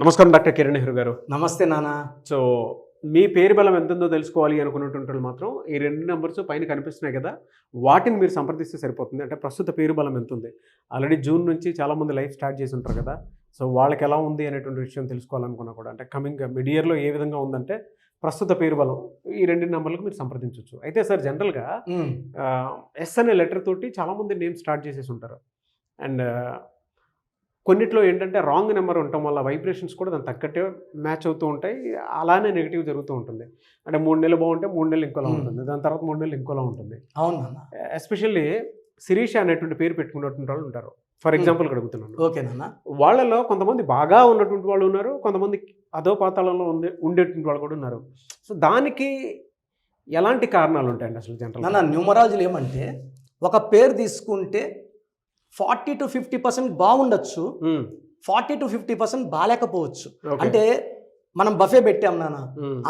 నమస్కారం డాక్టర్ కిరణ్ నెహ్రూ గారు. నమస్తే నాన్న. సో మీ పేరు బలం ఎంతుందో తెలుసుకోవాలి అనుకున్నటువంటి మాత్రం ఈ 2 నెంబర్స్ పైన కనిపిస్తున్నాయి కదా, వాటిని మీరు సంప్రదిస్తే సరిపోతుంది. అంటే ప్రస్తుత పేరు బలం ఎంత ఉంది, ఆల్రెడీ జూన్ నుంచి చాలామంది లైఫ్ స్టార్ట్ చేసి ఉంటారు కదా, సో వాళ్ళకి ఎలా ఉంది అనేటువంటి విషయం తెలుసుకోవాలనుకున్నా కూడా, అంటే కమింగ్ మిడ్ ఇయర్లో ఏ విధంగా ఉందంటే ప్రస్తుత పేరు బలం ఈ 2 నెంబర్లకు మీరు సంప్రదించవచ్చు. అయితే సార్ జనరల్గా ఎస్ అనే లెటర్ తోటి చాలామంది నేమ్ స్టార్ట్ చేసేసి ఉంటారు. అండ్ కొన్నిట్లో ఏంటంటే రాంగ్ నెంబర్ ఉండటం వల్ల వైబ్రేషన్స్ కూడా దానికి తగ్గట్టే మ్యాచ్ అవుతూ ఉంటాయి, అలానే నెగిటివ్ జరుగుతూ ఉంటుంది. అంటే 3 నెలలు బాగుంటే 3 నెలలు ఇంకోలా ఉంటుంది, దాని తర్వాత 3 నెలలు ఇంకోలా ఉంటుంది. అవును. ఎస్పెషల్లీ శిరీష అనేటువంటి పేరు పెట్టుకున్నటువంటి వాళ్ళు ఉంటారు. ఫర్ ఎగ్జాంపుల్ అడుగుతున్నాను. ఓకే నాన్న. వాళ్ళలో కొంతమంది బాగా ఉన్నటువంటి వాళ్ళు ఉన్నారు, కొంతమంది అదో పాతాళంలో ఉండేటువంటి వాళ్ళు కూడా ఉన్నారు. సో దానికి ఎలాంటి కారణాలు ఉంటాయండి అసలు జనరల్? నాన్న, న్యూమరాలజీలు ఏమంటే ఒక పేరు తీసుకుంటే 40 to 50% బాగుండొచ్చు, 40 to 50% బాగాలేకపోవచ్చు. అంటే మనం బఫే పెట్టాం నాన్న,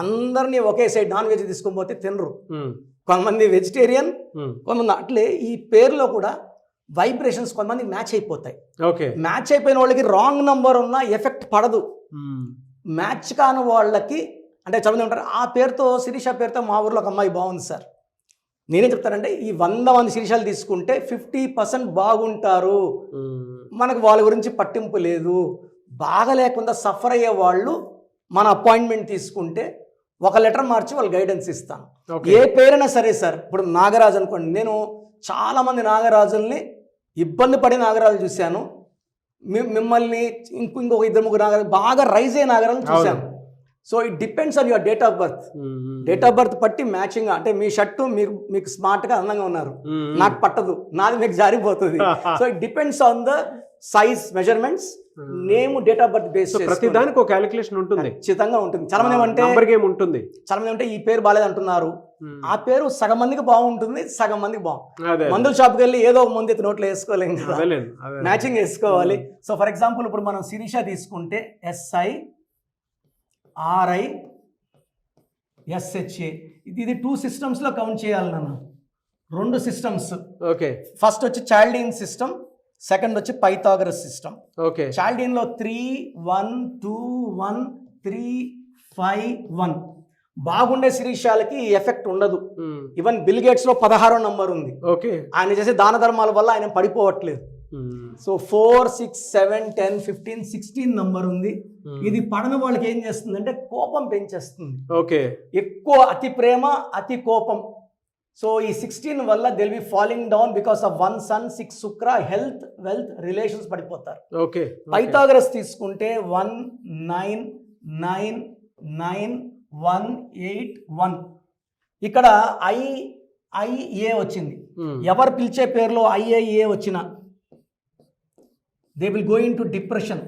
అందరినీ ఒకే సైడ్ నాన్ వెజ్ తీసుకొని పోతే తినరు. కొంతమంది వెజిటేరియన్, కొంతమంది అట్లే ఈ పేరులో కూడా వైబ్రేషన్స్ కొంతమంది మ్యాచ్ అయిపోతాయి. ఓకే, మ్యాచ్ అయిపోయిన వాళ్ళకి రాంగ్ నంబర్ ఉన్న ఎఫెక్ట్ పడదు. మ్యాచ్ కాని వాళ్ళకి అంటే చదువుతూ ఉంటారు. ఆ పేరుతో శిరీష పేరుతో మా ఊర్లో ఒక అమ్మాయి బాగుంది సార్. నేనేం చెప్తానంటే ఈ 100 మంది శిరీషాలు తీసుకుంటే 50% బాగుంటారు, మనకు వాళ్ళ గురించి పట్టింపు లేదు. బాగా లేకుండా సఫర్ అయ్యే వాళ్ళు మన అపాయింట్మెంట్ తీసుకుంటే ఒక లెటర్ మార్చి వాళ్ళు గైడెన్స్ ఇస్తాను. ఏ పేరైనా సరే సార్, ఇప్పుడు నాగరాజు అనుకోండి, నేను చాలామంది నాగరాజుల్ని ఇబ్బంది పడి నాగరాజు చూశాను. మిమ్మల్ని ఇంకొక 2-3 నాగరాజు బాగా రైజ్ అయ్యే నాగరాజులు చూశాను. So it depends on your date of birth. Date of birth పట్టి మ్యాచింగ్, అంటే మీ షర్టు మీకు స్మార్ట్గా అందంగా ఉన్నారు, నాకు పట్టదు, నాది మీకు జారిపోతుంది. So it depends on the size, measurements, name, date of birth base ప్రతి దానికి ఒక క్యాలిక్యులేషన్ ఉంటుంది, ఖచ్చితంగా ఉంటుంది. చాలా మంది ఏమంటే ఈ పేరు బాగాలేదు అంటున్నారు. ఆ పేరు సగం మందికి బాగుంటుంది, సగం మందికి బాగుంటుంది. మందుల షాప్కి వెళ్ళి ఏదో ఒక మంది నోట్లో వేసుకోలేము కదా, మ్యాచింగ్ వేసుకోవాలి. సో ఫర్ ఎగ్జాంపుల్ ఇప్పుడు మనం శిరీష తీసుకుంటే SIRISHA, ఇది 2 సిస్టమ్స్లో కౌంట్ చేయాలి నాన్న, 2 సిస్టమ్స్. ఓకే, ఫస్ట్ వచ్చి చాల్డీన్ సిస్టమ్, సెకండ్ వచ్చి పైథాగరస్ సిస్టమ్. ఓకే, చాల్డీన్లో 3 1 2 1 3 5 1 బాగుండే శిరీషాలకి ఎఫెక్ట్ ఉండదు. ఈవెన్ బిల్ గేట్స్ లో 16వ నంబర్ ఉంది. ఓకే, ఆయన చేసే దాన ధర్మాల వల్ల ఆయన పడిపోవట్లేదు. సో 4 6 7 10 15 16 నంబర్ ఉంది. ఇది పడని వాళ్ళకి ఏం చేస్తుంది అంటే కోపం పెంచేస్తుంది. ఓకే, ఎక్కువ అతి ప్రేమ, అతి కోపం. సో ఈ 16 వల్ల they will be falling down because of 1 sun 6 శుక్ర, హెల్త్, వెల్త్, రిలేషన్స్ పడిపోతారు. ఓకే, పైథాగరస్ తీసుకుంటే 1 9 9 9 1 8 1 ఇక్కడ IA వచ్చింది. ఎవరు పిలిచే పేరులో IIA వచ్చిన they will go in to depression.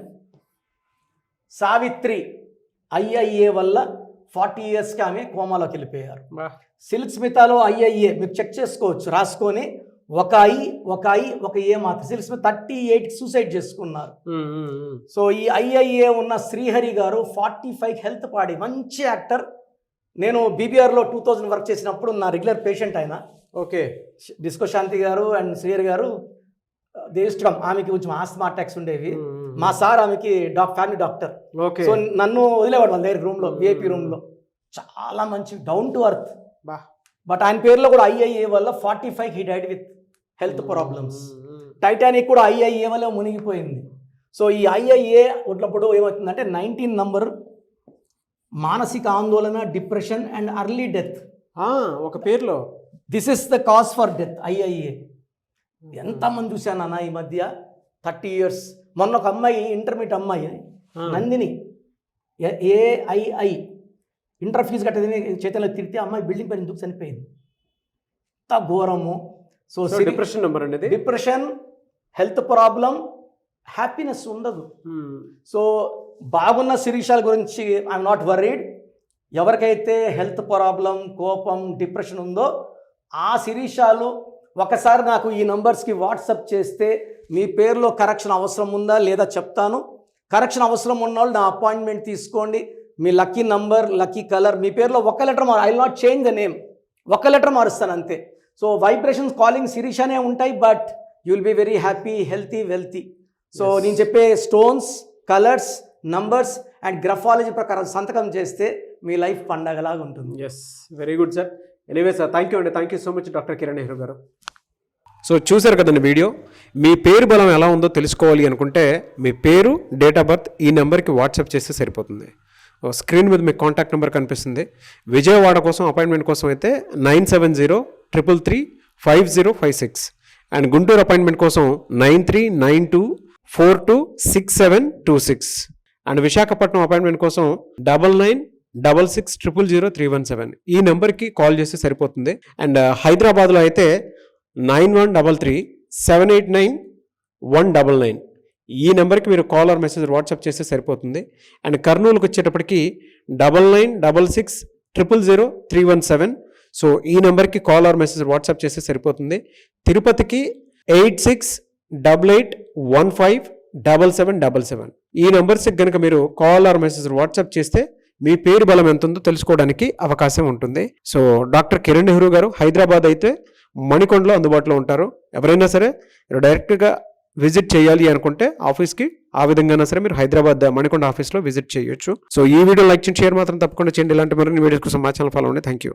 Savitri IIA వల్ల 40 yearsకి ఆమె కోమాలోకి వెళ్ళిపోయారు. సిల్క్ స్మితాలో IIA మీరు చెక్ చేసుకోవచ్చు, రాసుకొని ఒక A మాత్రం. సిల్క్ స్మిత 38 సూసైడ్ చేసుకున్నారు. సో ఈ IIA ఉన్న శ్రీహరి గారు 45 హెల్త్ పాడి, మంచి యాక్టర్. నేను BBRలో 2000 వర్క్ చేసినప్పుడు నా రెగ్యులర్ పేషెంట్ ఆయన. ఓకే, డిస్కో శాంతి గారు అండ్ శ్రీహరి గారు దేశం, ఆమెకి కొంచెం ఆస్మా అటాక్స్ ఉండేవి. మా సార్ ఆమెకి ఫ్యామిలీ డాక్టర్. సో నన్ను వదిలేవాడు వాళ్ళ దగ్గర రూమ్లో, VIP రూమ్లో. చాలా మంచి డౌన్ టు అర్త్. బట్ ఆయన పేరులో కూడా IIA వల్ల 45 he died with health problems. Titanic కూడా IIA వల్ల మునిగిపోయింది. సో ఈ IIA ఉన్నప్పుడు ఏమవుతుందంటే 19 నంబర్ మానసిక ఆందోళన, డిప్రెషన్ అండ్ అర్లీ డెత్. ఒక పేరులో this is the cause for death IIA. ఎంతమంది చూశానన్న ఈ మధ్య 30 years. మొన్న ఒక అమ్మాయి, ఇంటర్మీడియట్ అమ్మాయి నందిని, AII ఇంటర్ ఫీజు కట్టేది చేతిలో తిరిగితే అమ్మాయి బిల్డింగ్ పైన ఎందుకు చనిపోయింది. ఎంత ఘోరము. సో డిప్రెషన్ నెంబర్ అండి, డిప్రెషన్, హెల్త్ ప్రాబ్లం, హ్యాపీనెస్ ఉండదు. సో బాగున్న శిరీషాల గురించి ఐఎమ్ నాట్ వర్రీడ్. ఎవరికైతే హెల్త్ ప్రాబ్లం, కోపం, డిప్రెషన్ ఉందో ఆ శిరీషాలు ఒకసారి నాకు ఈ నంబర్స్కి వాట్సాప్ చేస్తే మీ పేరులో కరెక్షన్ అవసరం ఉందా లేదా చెప్తాను. కరెక్షన్ అవసరం ఉన్న వాళ్ళు నా అపాయింట్మెంట్ తీసుకోండి. మీ లక్కీ నంబర్, లక్కీ కలర్, మీ పేరులో ఒక letter I will not change the name, ఒక లెటర్ మారుస్తాను అంతే. సో వైబ్రేషన్స్ కాలింగ్ శిరీషానే ఉంటాయి, but you will be very happy, healthy, wealthy. So నేను చెప్పే stones, colours numbers and graphology ప్రకారం సంతకం చేస్తే మీ లైఫ్ పండగలాగా ఉంటుంది. Yes, very good sir. Anyway sir, thank you అండి. Thank you so much doctor Kiran Nehru garu. So చూసారు కదండి వీడియో. మీ పేరు బలం ఎలా ఉందో తెలుసుకోవాలి అనుకుంటే మీ పేరు, డేట్ ఆఫ్ బర్త్ ఈ నెంబర్కి వాట్సాప్ చేస్తే సరిపోతుంది. స్క్రీన్ మీద మీకు కాంటాక్ట్ నెంబర్ కనిపిస్తుంది. విజయవాడ కోసం అపాయింట్మెంట్ కోసం అయితే 9703335056 అండ్ గుంటూరు అపాయింట్మెంట్ కోసం 9392426726 అండ్ విశాఖపట్నం అపాయింట్మెంట్ కోసం 9966600317 ఈ నెంబర్కి కాల్ చేస్తే సరిపోతుంది. అండ్ హైదరాబాద్లో అయితే 9133789199 ఈ నెంబర్కి మీరు కాల్ ఆర్ మెసేజ్ వాట్సాప్ చేస్తే సరిపోతుంది. అండ్ కర్నూలుకి వచ్చేటప్పటికి 9966000317 సో ఈ నెంబర్కి కాల్ ఆర్ మెసేజ్ వాట్సాప్ చేస్తే సరిపోతుంది. తిరుపతికి 8688157777 ఈ నెంబర్స్కి కనుక మీరు కాల్ ఆర్ మెసేజ్ వాట్సాప్ చేస్తే మీ పేరు బలం ఎంత ఉందో తెలుసుకోవడానికి అవకాశం ఉంటుంది. సో డాక్టర్ కిరణ్ నెహ్రూ గారు హైదరాబాద్ అయితే మణికొండలో అందుబాటులో ఉంటారు. ఎవరైనా సరే మీరు డైరెక్ట్గా విజిట్ చేయాలి అనుకుంటే ఆఫీస్కి ఆ విధంగా సరే మీరు హైదరాబాద్ మణికొండ ఆఫీస్లో విజిట్ చేయొచ్చు. సో ఈ వీడియో లైక్ చేయండి, షేర్ మాత్రం తప్పకుండా చేయండి. ఇలాంటి మరిన్ని వీడియోస్ కోసం మా ఛానల్ ఫాలో అవ్వండి. Thank you.